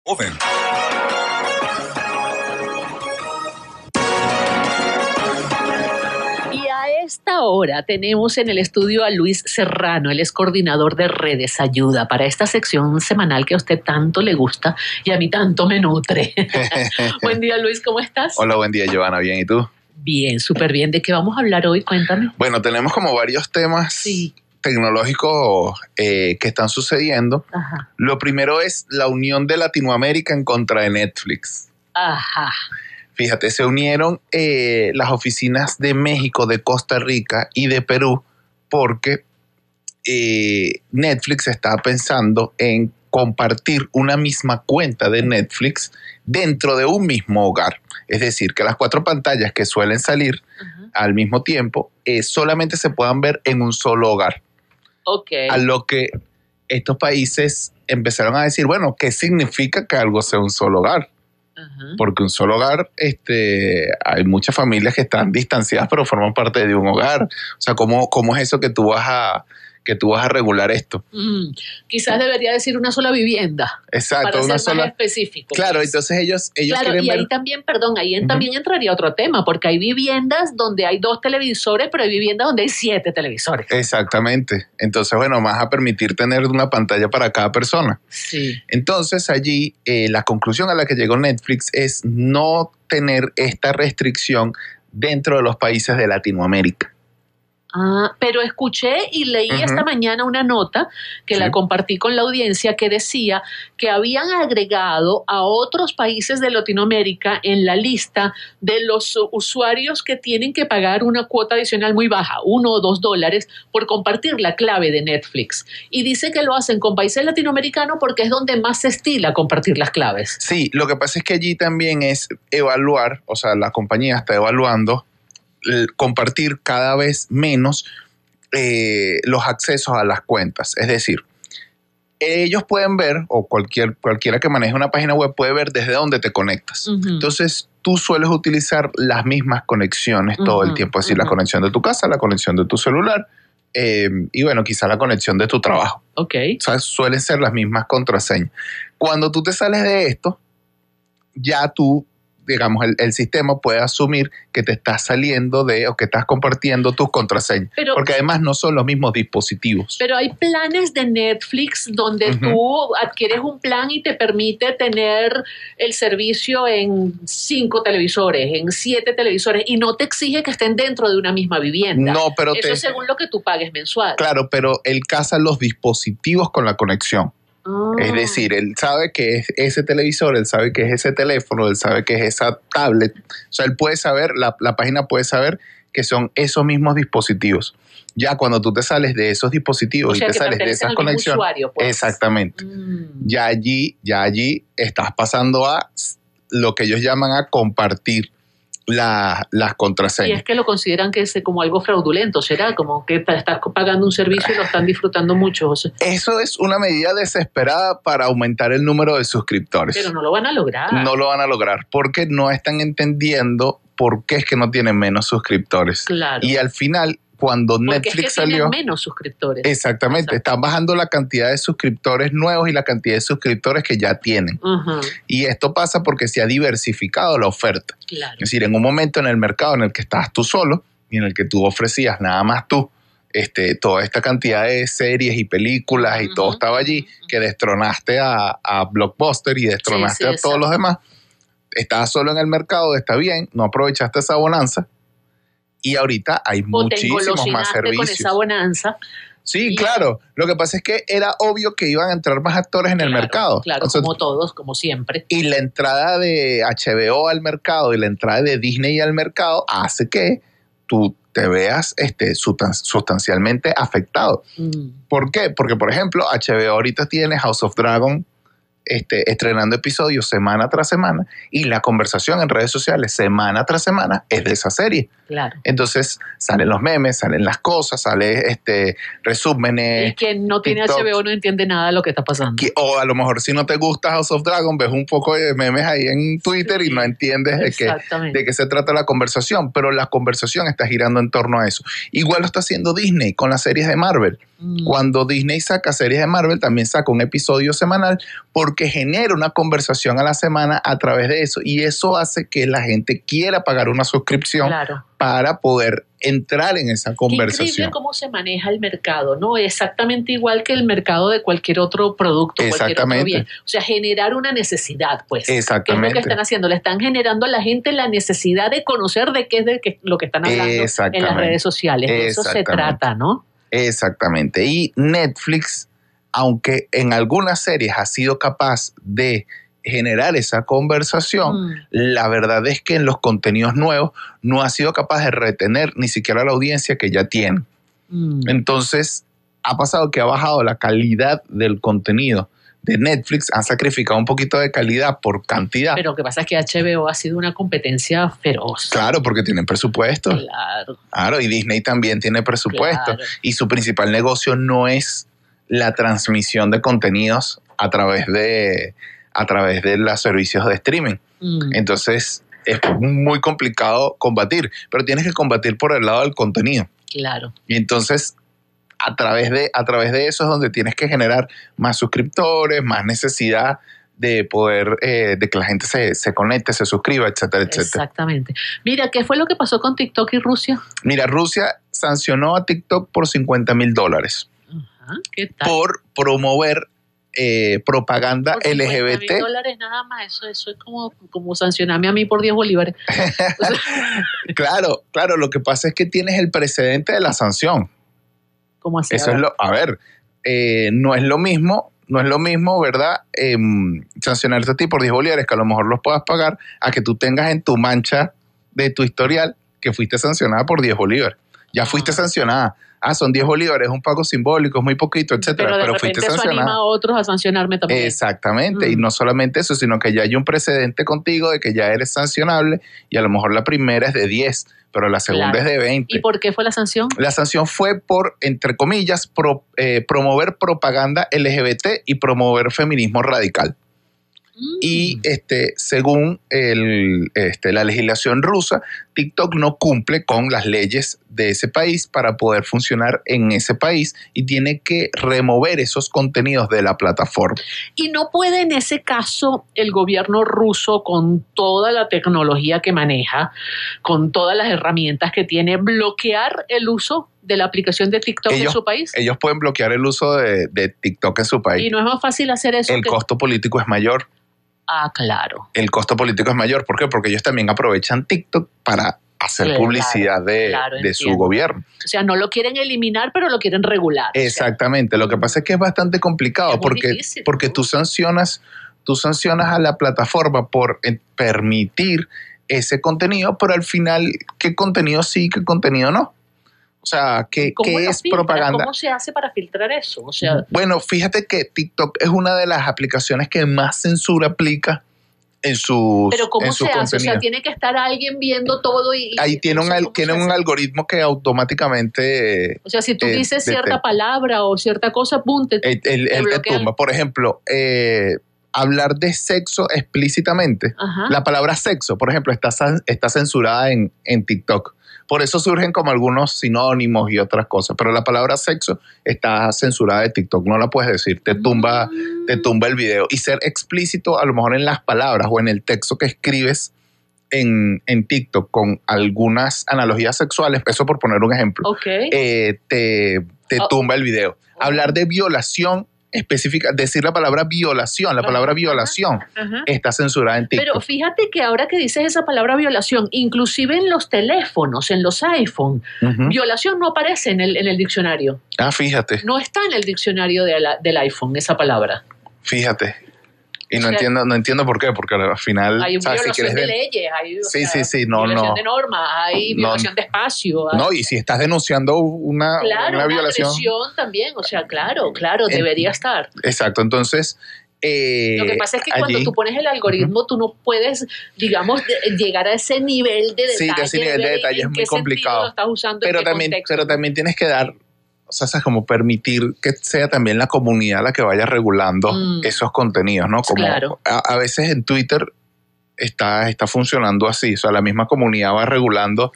Joven. Y a esta hora tenemos en el estudio a Luis Serrano, él es coordinador de Redes Ayuda, para esta sección semanal que a usted tanto le gusta y a mí tanto me nutre. Buen día, Luis, ¿cómo estás? Hola, buen día, Giovanna. ¿Bien? ¿Y tú? Bien, súper bien. ¿De qué vamos a hablar hoy? Cuéntame. Bueno, tenemos como varios temas tecnológicos que están sucediendo. Ajá. Lo primero es la unión de Latinoamérica en contra de Netflix. Ajá. Fíjate, se unieron las oficinas de México, de Costa Rica y de Perú porque Netflix estaba pensando en compartir una misma cuenta de Netflix dentro de un mismo hogar. Es decir, que las 4 pantallas que suelen salir al mismo tiempo solamente se puedan ver en un solo hogar. Okay. A lo que estos países empezaron a decir, bueno, ¿qué significa que algo sea un solo hogar? Porque un solo hogar, hay muchas familias que están distanciadas pero forman parte de un hogar. O sea, ¿cómo es eso que tú vas a regular esto? Quizás debería decir una sola vivienda. Exacto, para una ser sola. más específico. Claro, pues. entonces ellos Claro, quieren y ver. ahí también, también entraría otro tema, porque hay viviendas donde hay 2 televisores, pero hay viviendas donde hay 7 televisores. Exactamente. Entonces, bueno, vas a permitir tener una pantalla para cada persona. Sí. Entonces, allí la conclusión a la que llegó Netflix es no tener esta restricción dentro de los países de Latinoamérica. Pero escuché y leí esta mañana una nota que la compartí con la audiencia que decía que habían agregado a otros países de Latinoamérica en la lista de los usuarios que tienen que pagar una cuota adicional muy baja, $1 o $2, por compartir la clave de Netflix. Y dice que lo hacen con países latinoamericanos porque es donde más se estila compartir las claves. Sí, lo que pasa es que allí también es evaluar, o sea, la compañía está evaluando compartir cada vez menos los accesos a las cuentas. Es decir, ellos pueden ver, o cualquiera que maneje una página web puede ver desde dónde te conectas. Entonces, tú sueles utilizar las mismas conexiones todo el tiempo. Es decir, la conexión de tu casa, la conexión de tu celular y bueno, quizá la conexión de tu trabajo. Okay. O sea, suelen ser las mismas contraseñas. Cuando tú te sales de esto, ya tú, digamos, el sistema puede asumir que te estás saliendo o que estás compartiendo tus contraseñas. Porque además no son los mismos dispositivos. Pero hay planes de Netflix donde tú adquieres un plan y te permite tener el servicio en 5 televisores, en 7 televisores, y no te exige que estén dentro de una misma vivienda. No, pero eso según lo que tú pagues mensual. Claro, pero él casa los dispositivos con la conexión. Es decir, él sabe que es ese televisor, él sabe que es ese teléfono, él sabe que es esa tablet. O sea, él puede saber, la página puede saber que son esos mismos dispositivos. Ya cuando tú te sales de esos dispositivos y te sales de esas conexiones, usuario, pues. Exactamente. Ya allí estás pasando a lo que ellos llaman a compartir las contraseñas. Y es que lo consideran que es como algo fraudulento, ¿será? Como que estás pagando un servicio y lo están disfrutando mucho. O sea, eso es una medida desesperada para aumentar el número de suscriptores. Pero no lo van a lograr. No lo van a lograr porque no están entendiendo por qué es que no tienen menos suscriptores. Claro. Y al final, cuando Netflix es que salió... tienen menos suscriptores. Exactamente. Están bajando la cantidad de suscriptores nuevos y la cantidad de suscriptores que ya tienen. Y esto pasa porque se ha diversificado la oferta. Claro. Es decir, en un momento en el mercado en el que estabas tú solo y en el que tú ofrecías nada más tú, toda esta cantidad de series y películas y todo estaba allí, que destronaste a Blockbuster y destronaste a todos los demás. Estabas solo en el mercado, está bien, no aprovechaste esa bonanza. Y ahorita hay muchísimos más servicios. Con esa bonanza. Sí, claro. Lo que pasa es que era obvio que iban a entrar más actores en el mercado. Claro, o sea, como todos, como siempre. Y la entrada de HBO al mercado y la entrada de Disney al mercado hace que tú te veas sustancialmente afectado. ¿Por qué? Porque, por ejemplo, HBO ahorita tiene House of Dragon estrenando episodios semana tras semana y la conversación en redes sociales semana tras semana es de esa serie. Claro. Entonces salen los memes, salen las cosas, sale resúmenes. Y quien no tiene TikTok, HBO no entiende nada de lo que está pasando. O a lo mejor si no te gusta House of Dragon, ves un poco de memes ahí en Twitter y no entiendes de qué se trata la conversación, pero la conversación está girando en torno a eso. Igual lo está haciendo Disney con las series de Marvel. Cuando Disney saca series de Marvel, también saca un episodio semanal porque porque genera una conversación a la semana a través de eso, y eso hace que la gente quiera pagar una suscripción para poder entrar en esa conversación. Qué increíble cómo se maneja el mercado, ¿no? Exactamente igual que el mercado de cualquier otro producto, cualquier otro bien. O sea, generar una necesidad, pues. Exactamente. ¿Qué es lo que están haciendo? Le están generando a la gente la necesidad de conocer de qué es lo que están hablando en las redes sociales. De eso se trata, ¿no? Exactamente. Y Netflix, aunque en algunas series ha sido capaz de generar esa conversación, la verdad es que en los contenidos nuevos no ha sido capaz de retener ni siquiera la audiencia que ya tiene. Entonces, ha pasado que ha bajado la calidad del contenido de Netflix, han sacrificado un poquito de calidad por cantidad. Pero lo que pasa es que HBO ha sido una competencia feroz. Claro, porque tienen presupuesto. Claro, y Disney también tiene presupuesto. Claro. Y su principal negocio no es la transmisión de contenidos a través de los servicios de streaming. Entonces, es muy complicado combatir, pero tienes que combatir por el lado del contenido. Claro. Y entonces, a través de eso es donde tienes que generar más suscriptores, más necesidad de poder, de que la gente se conecte, se suscriba, etcétera, etcétera. Exactamente. Mira, ¿qué fue lo que pasó con TikTok y Rusia? Mira, Rusia sancionó a TikTok por $50,000. ¿Qué tal? Por promover propaganda por LGBT. $50,000 nada más, eso es como sancionarme a mí por 10 bolívares. Claro, lo que pasa es que tienes el precedente de la sanción. ¿Cómo así? Eso no es lo mismo, ¿verdad? Sancionarte a ti por 10 bolívares, que a lo mejor los puedas pagar, a que tú tengas en tu mancha de tu historial que fuiste sancionada por 10 bolívares. Ya fuiste sancionada. Son 10 bolívares, es un pago simbólico, es muy poquito, etcétera. Pero fuiste sancionada. Eso anima a otros a sancionarme también. Exactamente, y no solamente eso, sino que ya hay un precedente contigo de que ya eres sancionable, y a lo mejor la primera es de 10, pero la segunda es de 20. ¿Y por qué fue la sanción? La sanción fue por, entre comillas, promover propaganda LGBT y promover feminismo radical. Y según la legislación rusa, TikTok no cumple con las leyes de ese país para poder funcionar en ese país y tiene que remover esos contenidos de la plataforma. ¿Y no puede en ese caso el gobierno ruso, con toda la tecnología que maneja, con todas las herramientas que tiene, bloquear el uso de la aplicación de TikTok en su país? Ellos pueden bloquear el uso de TikTok en su país. ¿Y no es más fácil hacer eso? El costo político es mayor. Claro. El costo político es mayor. ¿Por qué? Porque ellos también aprovechan TikTok para hacer publicidad de su gobierno. O sea, no lo quieren eliminar, pero lo quieren regular. Exactamente. Lo que pasa es que es bastante complicado porque tú sancionas a la plataforma por permitir ese contenido, pero al final, ¿qué contenido sí, qué contenido no? O sea, ¿qué es propaganda? ¿Cómo se hace para filtrar eso? O sea, bueno, fíjate que TikTok es una de las aplicaciones que más censura aplica en sus Pero ¿cómo se hace? contenido. O sea, tiene que estar alguien viendo todo y ahí tiene un algoritmo que automáticamente o sea, si tú dices cierta palabra o cierta cosa, punte. Él te tumba. Por ejemplo, hablar de sexo explícitamente. La palabra sexo, por ejemplo, está censurada en TikTok. Por eso surgen como algunos sinónimos y otras cosas. Pero la palabra sexo está censurada de TikTok. No la puedes decir. Te tumba el video. Y ser explícito a lo mejor en las palabras o en el texto que escribes en TikTok con algunas analogías sexuales, eso por poner un ejemplo, te tumba el video. Hablar de violación específica, decir la palabra violación, está censurada en TikTok. Pero fíjate que ahora que dices esa palabra violación, inclusive en los teléfonos, en los iPhone, violación no aparece en el diccionario. Fíjate. No está en el diccionario del iPhone esa palabra. Fíjate. Y no entiendo por qué, porque al final... Hay violación de leyes, hay violación de normas, hay violación de espacio. No, y si estás denunciando una violación... agresión también, o sea, claro, debería estar. Exacto, entonces... lo que pasa es que cuando tú pones el algoritmo, tú no puedes, digamos, llegar a ese nivel de detalle. Sí, ese nivel de detalle es muy complicado. Lo estás usando pero también tienes que dar... O sea, es como permitir que sea también la comunidad la que vaya regulando esos contenidos, ¿no? Como a veces en Twitter está funcionando así. O sea, la misma comunidad va regulando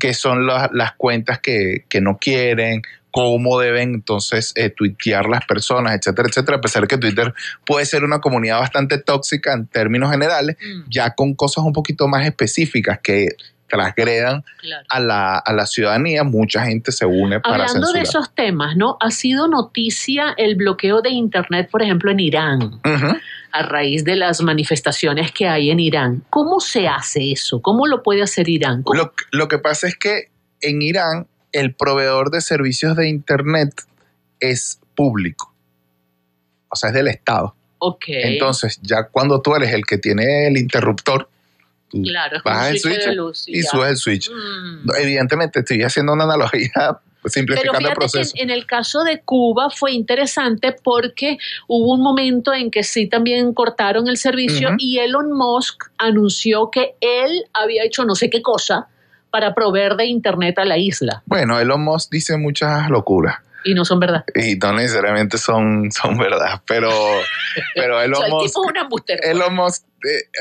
qué son las cuentas que no quieren, cómo deben entonces tuitear las personas, etcétera, etcétera. A pesar de que Twitter puede ser una comunidad bastante tóxica en términos generales, ya con cosas un poquito más específicas que transgredan a la ciudadanía, mucha gente se une para censurar. Hablando de esos temas, ¿no? Ha sido noticia el bloqueo de Internet, por ejemplo, en Irán, a raíz de las manifestaciones que hay en Irán. ¿Cómo se hace eso? ¿Cómo lo puede hacer Irán? Lo que pasa es que en Irán el proveedor de servicios de Internet es público, o sea, es del Estado. Entonces, ya cuando tú eres el que tiene el interruptor, tú bajas el switch y subes el switch. Evidentemente estoy haciendo una analogía simplificando el proceso. Que en el caso de Cuba fue interesante porque hubo un momento en que sí también cortaron el servicio y Elon Musk anunció que él había hecho no sé qué cosa para proveer de internet a la isla. Bueno, Elon Musk dice muchas locuras. Y no son verdad. Y no necesariamente son verdad, pero Elon o sea, Musk... El tipo es un embustero. Elon Musk,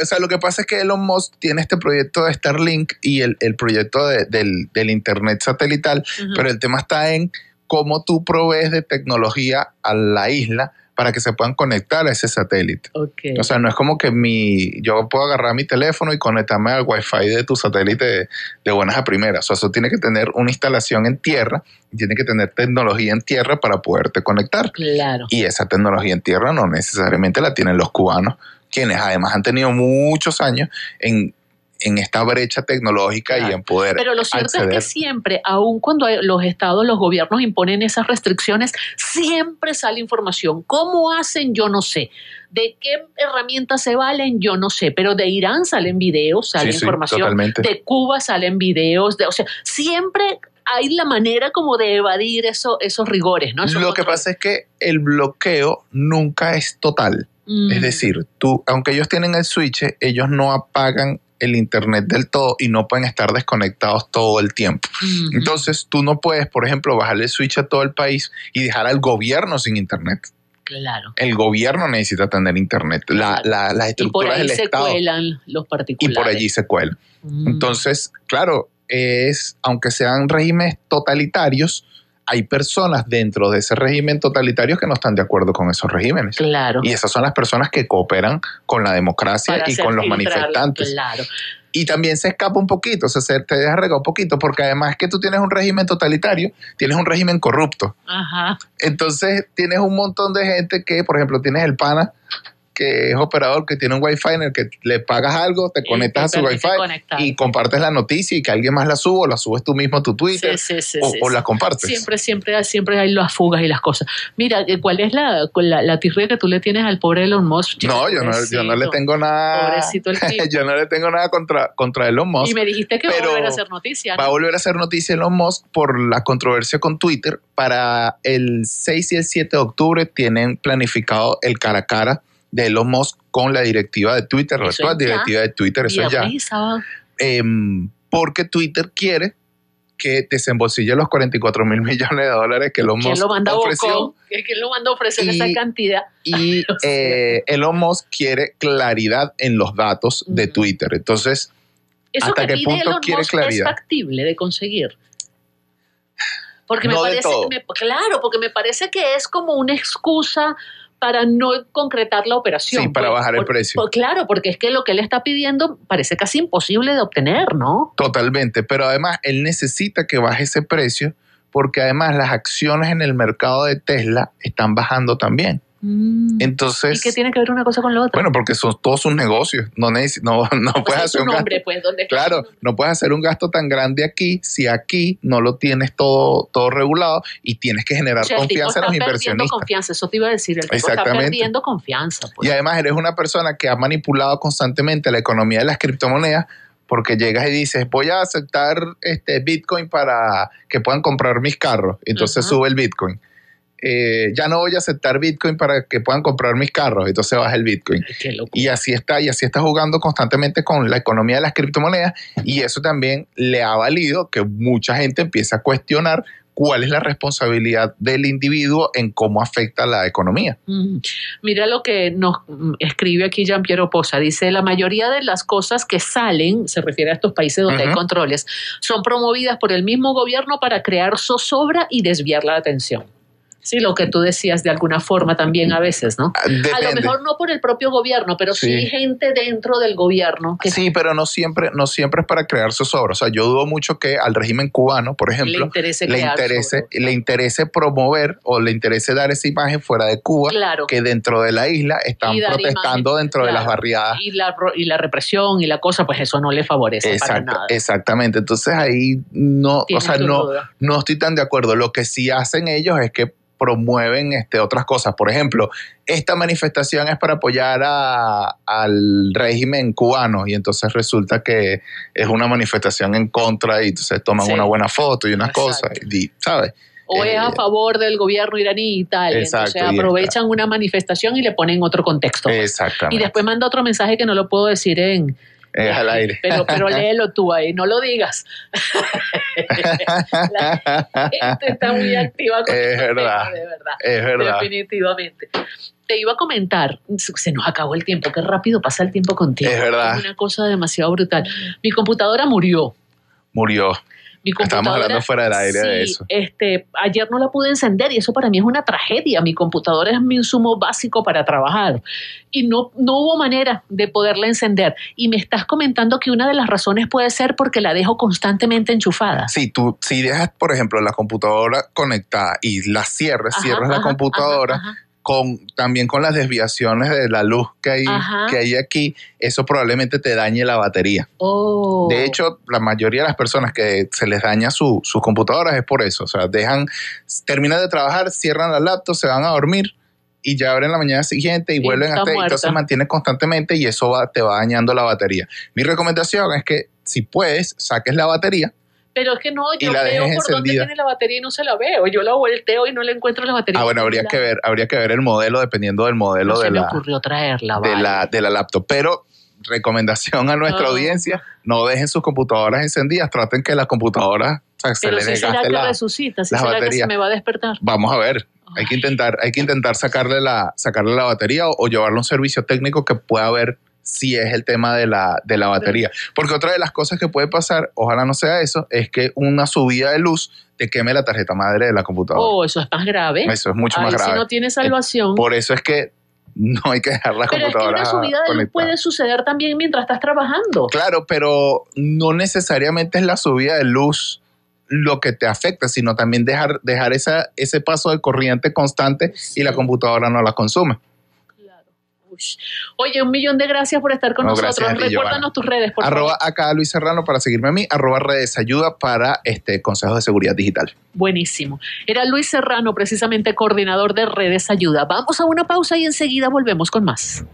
o sea, lo que pasa es que Elon Musk tiene este proyecto de Starlink y el proyecto del internet satelital, pero el tema está en cómo tú provees de tecnología a la isla para que se puedan conectar a ese satélite. O sea, no es como que yo puedo agarrar mi teléfono y conectarme al Wi-Fi de tu satélite de buenas a primeras. O sea, eso tiene que tener una instalación en tierra, tiene que tener tecnología en tierra para poderte conectar. Y esa tecnología en tierra no necesariamente la tienen los cubanos, quienes además han tenido muchos años en esta brecha tecnológica y en poder Pero lo cierto acceder. es que siempre, aun cuando los estados, los gobiernos imponen esas restricciones, siempre sale información. ¿Cómo hacen? Yo no sé. ¿De qué herramientas se valen? Yo no sé. Pero de Irán salen videos, sale información. Totalmente. De Cuba salen videos. O sea, siempre hay la manera como de evadir esos rigores, ¿no? Lo que pasa es que el bloqueo nunca es total. Es decir, aunque ellos tienen el switch, ellos no apagan el internet del todo y no pueden estar desconectados todo el tiempo. Entonces, tú no puedes, por ejemplo, bajarle el switch a todo el país y dejar al gobierno sin internet. El gobierno necesita tener internet. Las estructuras del Estado. Y por ahí se cuelan los particulares. Y por allí se cuelan. Entonces, claro, aunque sean regímenes totalitarios, hay personas dentro de ese régimen totalitario que no están de acuerdo con esos regímenes. Y esas son las personas que cooperan con la democracia y con los manifestantes. Y también se escapa un poquito, o sea, se te deja regar un poquito, porque además que tú tienes un régimen totalitario, tienes un régimen corrupto. Entonces tienes un montón de gente que, por ejemplo, tienes el pana que es operador, que tiene un Wi-Fi en el que le pagas algo, te conectas a su Wi-Fi y compartes la noticia y que alguien más la suba o la subes tú mismo a tu Twitter o la compartes. Siempre hay las fugas y las cosas. Mira, ¿cuál es la tirria que tú le tienes al pobre Elon Musk? No, yo no le tengo nada. Pobrecito el tipo. Yo no le tengo nada contra Elon Musk. Y me dijiste que va a volver a hacer noticia, ¿no? Va a volver a hacer noticia Elon Musk por la controversia con Twitter. Para el 6 y el 7 de octubre tienen planificado el cara a cara de Elon Musk con la directiva de Twitter, la actual directiva de Twitter, eso ya. Porque Twitter quiere que desembolsille los $44,000 millones que Elon Musk ofreció. ¿Quién lo mandó a ofrecer esa cantidad? Y Elon Musk quiere claridad en los datos de Twitter. Entonces, ¿hasta qué punto quiere claridad? ¿Es factible de conseguir? Porque no de todo. Porque me parece que es como una excusa para no concretar la operación. Sí, para bajar el precio. Claro, porque es que lo que él está pidiendo parece casi imposible de obtener, ¿no? Totalmente, pero además él necesita que baje ese precio porque además las acciones en el mercado de Tesla están bajando también. Entonces, ¿y qué tiene que ver una cosa con la otra? Bueno, porque son todos sus negocios. No puedes hacer un gasto. Claro, no puedes hacer un gasto tan grande aquí si aquí no lo tienes todo regulado y tienes que generar confianza en los inversionistas. Confianza, eso te iba a decir. El tipo está perdiendo confianza. Y además eres una persona que ha manipulado constantemente la economía de las criptomonedas porque llegas y dices, voy a aceptar Bitcoin para que puedan comprar mis carros. Entonces sube el Bitcoin. Ya no voy a aceptar Bitcoin para que puedan comprar mis carros, entonces baja el Bitcoin. Y así está jugando constantemente con la economía de las criptomonedas y eso también le ha valido que mucha gente empiece a cuestionar cuál es la responsabilidad del individuo en cómo afecta la economía. Mira lo que nos escribe aquí Jean-Pierre Oposa. Dice, la mayoría de las cosas que salen, se refiere a estos países donde hay controles, son promovidas por el mismo gobierno para crear zozobra y desviar la atención. Sí, lo que tú decías de alguna forma también a veces, ¿no? Depende. A lo mejor no por el propio gobierno, pero sí gente dentro del gobierno. Que sí, pero no siempre es para crear zozobra. O sea, yo dudo mucho que al régimen cubano, por ejemplo, le interese promover o le interese dar esa imagen fuera de Cuba, que dentro de la isla están protestando dentro de las barriadas. Y la represión y la cosa, pues eso no le favorece para nada. Exactamente. Entonces ahí no estoy tan de acuerdo. Lo que sí hacen ellos es que promueven otras cosas. Por ejemplo, esta manifestación es para apoyar al régimen cubano y entonces resulta que es una manifestación en contra y entonces toman una buena foto y unas cosas, ¿sabes? O es a favor del gobierno iraní y tal. Entonces aprovechan una manifestación y le ponen otro contexto. Exactamente. Y después manda otro mensaje que no lo puedo decir al aire. Pero léelo tú ahí, no lo digas. La gente está muy activa con es verdad, tema, de verdad. Es verdad. Definitivamente. Te iba a comentar, se nos acabó el tiempo, qué rápido pasa el tiempo contigo. Es verdad. Es una cosa demasiado brutal. Mi computadora murió. Estamos hablando fuera del aire de eso. Ayer no la pude encender y eso para mí es una tragedia. Mi computadora es mi insumo básico para trabajar y no hubo manera de poderla encender. Y me estás comentando que una de las razones puede ser porque la dejo constantemente enchufada. Sí, si dejas, por ejemplo, la computadora conectada y la cierras la computadora, también con las desviaciones de la luz que hay aquí, eso probablemente te dañe la batería. De hecho, la mayoría de las personas que se les daña sus computadoras es por eso. O sea, terminan de trabajar, cierran la laptop, se van a dormir y ya abren la mañana siguiente y vuelven a estar. Entonces mantiene constantemente y eso te va dañando la batería. Mi recomendación es que si puedes, saques la batería. Pero es que no, yo veo por dónde tiene la batería y no se la veo. Yo la volteo y no le encuentro la batería. Bueno, habría que ver el modelo, dependiendo del modelo me ocurrió traerla, de la laptop. Pero recomendación a nuestra audiencia, no dejen sus computadoras encendidas, traten que las computadoras se les desgaste será que resucita, si será que se me va a despertar. Vamos a ver. Hay que intentar sacarle la batería o llevarlo a un servicio técnico que pueda ver si es el tema de la batería. Porque otra de las cosas que puede pasar, ojalá no sea eso, es que una subida de luz te queme la tarjeta madre de la computadora. Eso es más grave. Eso es mucho más grave. Si no tiene salvación. Por eso es que no hay que dejar la computadora. Pero es que una subida de luz puede suceder también mientras estás trabajando. Claro, pero no necesariamente es la subida de luz lo que te afecta, sino también dejar ese paso de corriente constante y la computadora no la consume. Oye, 1.000.000 de gracias por estar con nosotros. Recuérdanos tus redes, por favor. Acá Luis Serrano para seguirme a mí, @redesayuda para consejos de seguridad digital. Buenísimo. Era Luis Serrano, precisamente coordinador de Redes Ayuda. Vamos a una pausa y enseguida volvemos con más.